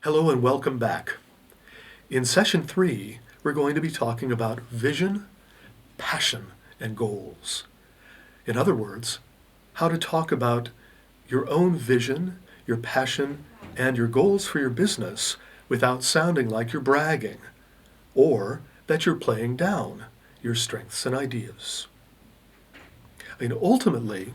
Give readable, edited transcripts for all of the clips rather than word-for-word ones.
Hello and welcome back. In session 3, we're going to be talking about vision, passion, and goals. In other words, how to talk about your own vision, your passion, and your goals for your business without sounding like you're bragging or that you're playing down your strengths and ideas. Ultimately,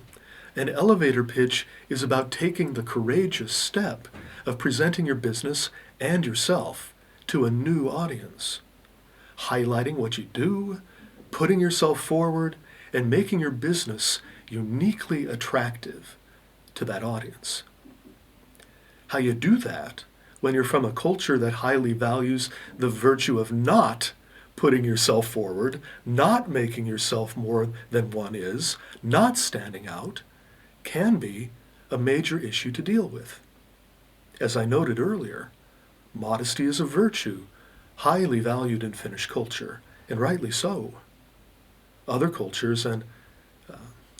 an elevator pitch is about taking the courageous step of presenting your business and yourself to a new audience, highlighting what you do, putting yourself forward, and making your business uniquely attractive to that audience. How you do that when you're from a culture that highly values the virtue of not putting yourself forward, not making yourself more than one is, not standing out, can be a major issue to deal with. As I noted earlier, modesty is a virtue highly valued in Finnish culture, and rightly so. Other cultures, and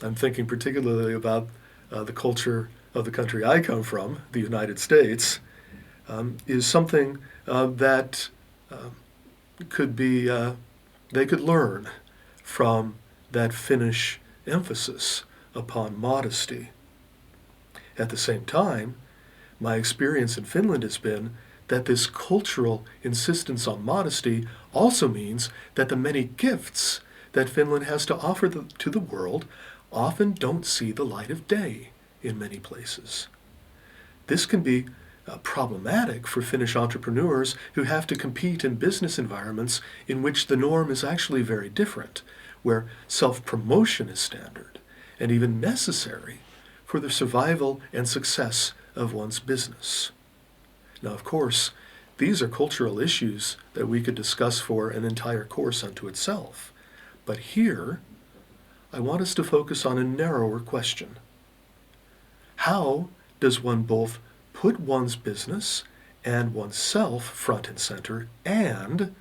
I'm thinking particularly about the culture of the country I come from, the United States, is something that could be, they could learn from that Finnish emphasis upon modesty. At the same time, my experience in Finland has been that this cultural insistence on modesty also means that the many gifts that Finland has to offer to the world often don't see the light of day in many places. This can be problematic for Finnish entrepreneurs who have to compete in business environments in which the norm is actually very different, where self-promotion is standard and even necessary for the survival and success of one's business. Now, of course, these are cultural issues that we could discuss for an entire course unto itself. But here, I want us to focus on a narrower question. How does one both put one's business and oneself front and center and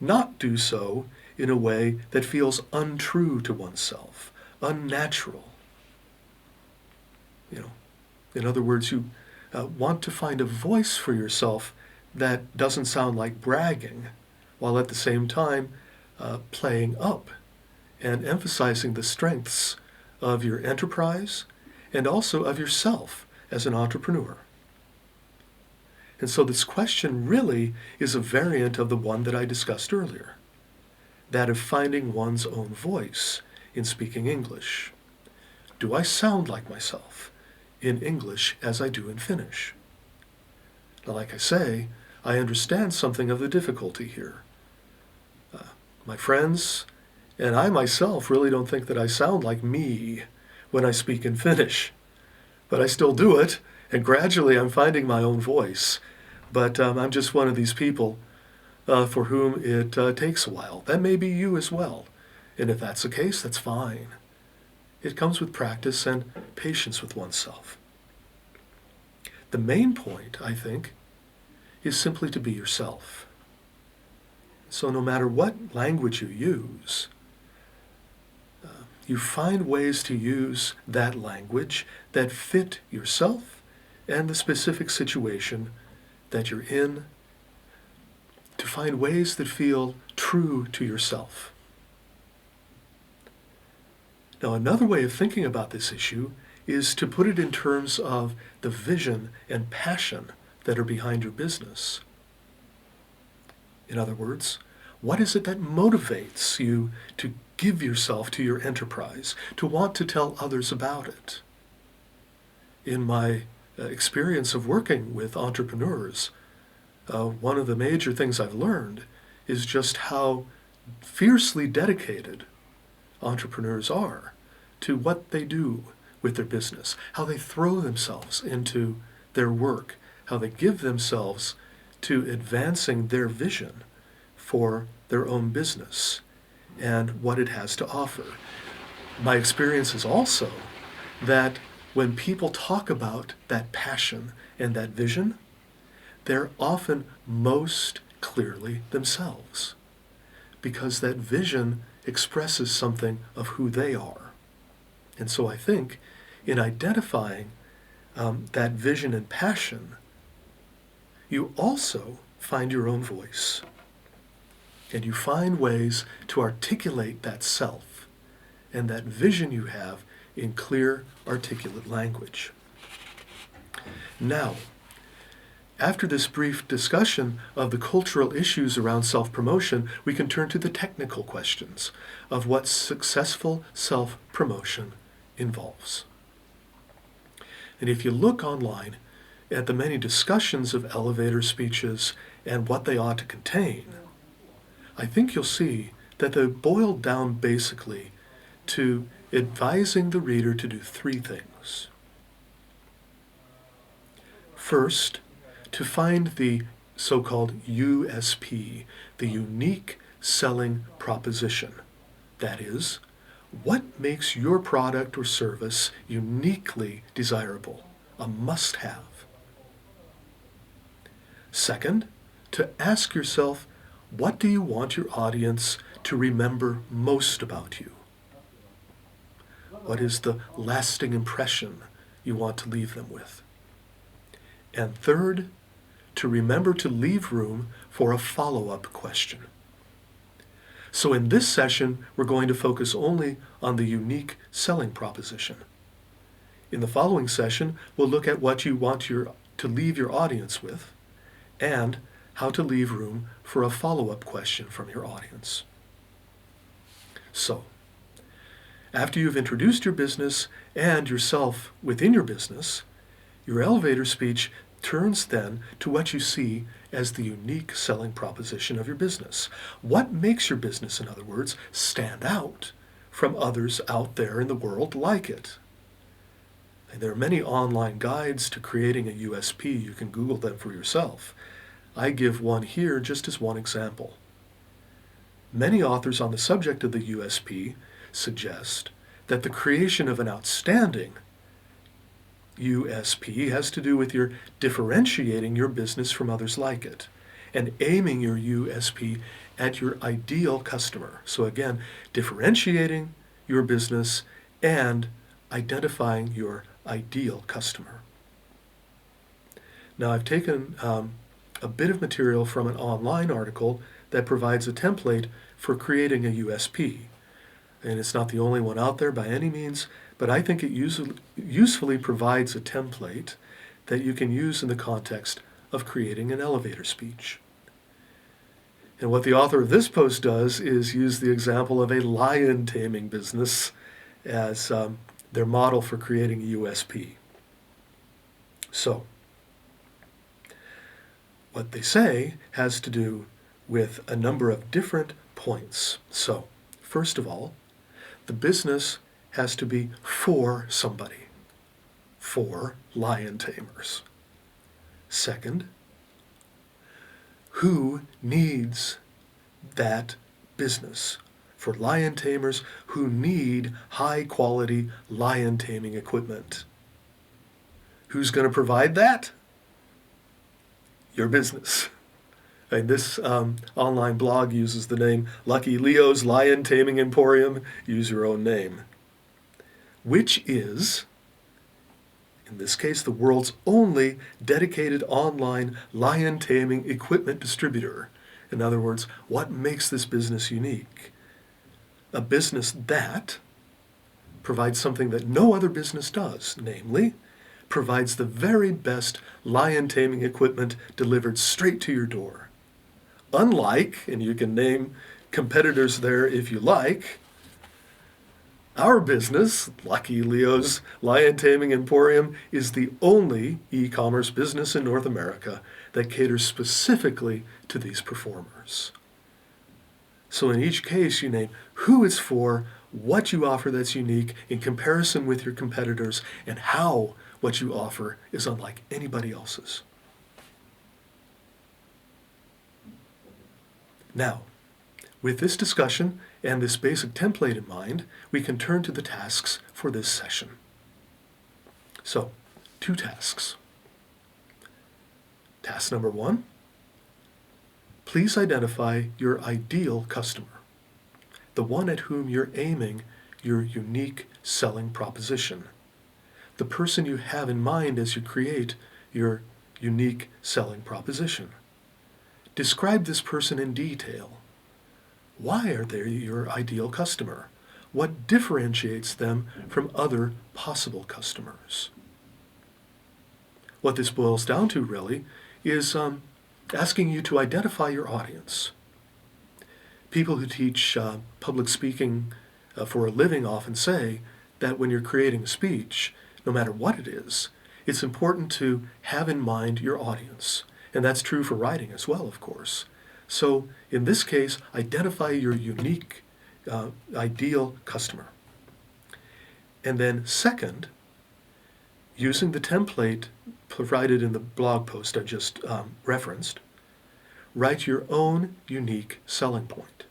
not do so in a way that feels untrue to oneself, unnatural? In other words, you want to find a voice for yourself that doesn't sound like bragging, while at the same time playing up and emphasizing the strengths of your enterprise and also of yourself as an entrepreneur. And so this question really is a variant of the one that I discussed earlier, that of finding one's own voice in speaking English. Do I sound like myself in English as I do in Finnish? Now, like I say, I understand something of the difficulty here. My friends and I myself really don't think that I sound like me when I speak in Finnish, but I still do it, and gradually I'm finding my own voice. But I'm just one of these people for whom it takes a while. That may be you as well, and if that's the case, that's fine. It comes with practice and patience with oneself. The main point, I think, is simply to be yourself. So no matter what language you use, you find ways to use that language that fit yourself and the specific situation that you're in, to find ways that feel true to yourself. Now, another way of thinking about this issue is to put it in terms of the vision and passion that are behind your business. In other words, what is it that motivates you to give yourself to your enterprise, to want to tell others about it? In my experience of working with entrepreneurs, one of the major things I've learned is just how fiercely dedicated entrepreneurs are to what they do with their business, how they throw themselves into their work, how they give themselves to advancing their vision for their own business and what it has to offer. My experience is also that when people talk about that passion and that vision, they're often most clearly themselves, because that vision expresses something of who they are. And so I think in identifying that vision and passion, you also find your own voice. And you find ways to articulate that self and that vision you have in clear, articulate language. Now, after this brief discussion of the cultural issues around self-promotion, we can turn to the technical questions of what successful self-promotion involves. And if you look online at the many discussions of elevator speeches and what they ought to contain, I think you'll see that they boil down basically to advising the reader to do three things. First, to find the so-called USP, the unique selling proposition. That is, what makes your product or service uniquely desirable, a must-have? Second, to ask yourself, what do you want your audience to remember most about you? What is the lasting impression you want to leave them with? And third, to remember to leave room for a follow-up question. So in this session, we're going to focus only on the unique selling proposition. In the following session, we'll look at what you want to leave your audience with and how to leave room for a follow-up question from your audience. So, after you've introduced your business and yourself within your business, your elevator speech turns then to what you see as the unique selling proposition of your business. What makes your business, in other words, stand out from others out there in the world like it? And there are many online guides to creating a USP. You can Google them for yourself. I give one here just as one example. Many authors on the subject of the USP suggest that the creation of an outstanding USP has to do with your differentiating your business from others like it and aiming your USP at your ideal customer. So again, differentiating your business and identifying your ideal customer. Now I've taken a bit of material from an online article that provides a template for creating a USP. And it's not the only one out there by any means, but I think it usefully provides a template that you can use in the context of creating an elevator speech. And what the author of this post does is use the example of a lion taming business as their model for creating a USP. So, what they say has to do with a number of different points. So, first of all, the business has to be for somebody, for lion tamers. Second, who needs that business? For lion tamers who need high-quality lion taming equipment. Who's going to provide that? Your business. And this online blog uses the name Lucky Leo's Lion Taming Emporium. Use your own name. Which is, in this case, the world's only dedicated online lion taming equipment distributor. In other words, what makes this business unique? A business that provides something that no other business does, namely, provides the very best lion taming equipment delivered straight to your door. Unlike, and you can name competitors there if you like, our business, Lucky Leo's Lion Taming Emporium, is the only e-commerce business in North America that caters specifically to these performers. So in each case, you name who it's for, what you offer that's unique in comparison with your competitors, and how what you offer is unlike anybody else's. Now, with this discussion and this basic template in mind, we can turn to the tasks for this session. So, 2 tasks. Task number 1, please identify your ideal customer, the one at whom you're aiming your unique selling proposition, the person you have in mind as you create your unique selling proposition. Describe this person in detail. Why are they your ideal customer? What differentiates them from other possible customers? What this boils down to really is asking you to identify your audience. People who teach public speaking for a living often say that when you're creating a speech, no matter what it is, it's important to have in mind your audience. And that's true for writing as well, of course. So in this case, identify your unique, ideal customer. And then second, using the template provided in the blog post I just referenced, write your own unique selling point.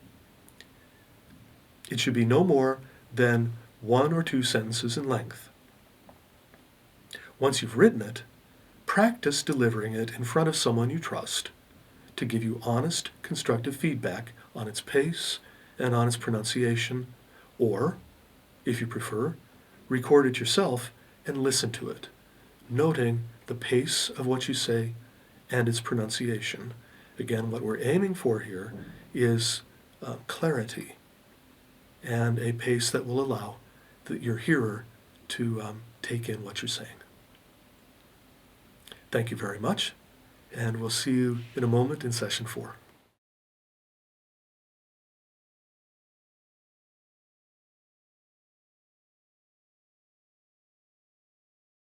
It should be no more than 1 or 2 sentences in length. Once you've written it, practice delivering it in front of someone you trust to give you honest, constructive feedback on its pace and on its pronunciation, or, if you prefer, record it yourself and listen to it, noting the pace of what you say and its pronunciation. Again, what we're aiming for here is clarity and a pace that will allow your hearer to take in what you're saying. Thank you very much, and we'll see you in a moment in session 4.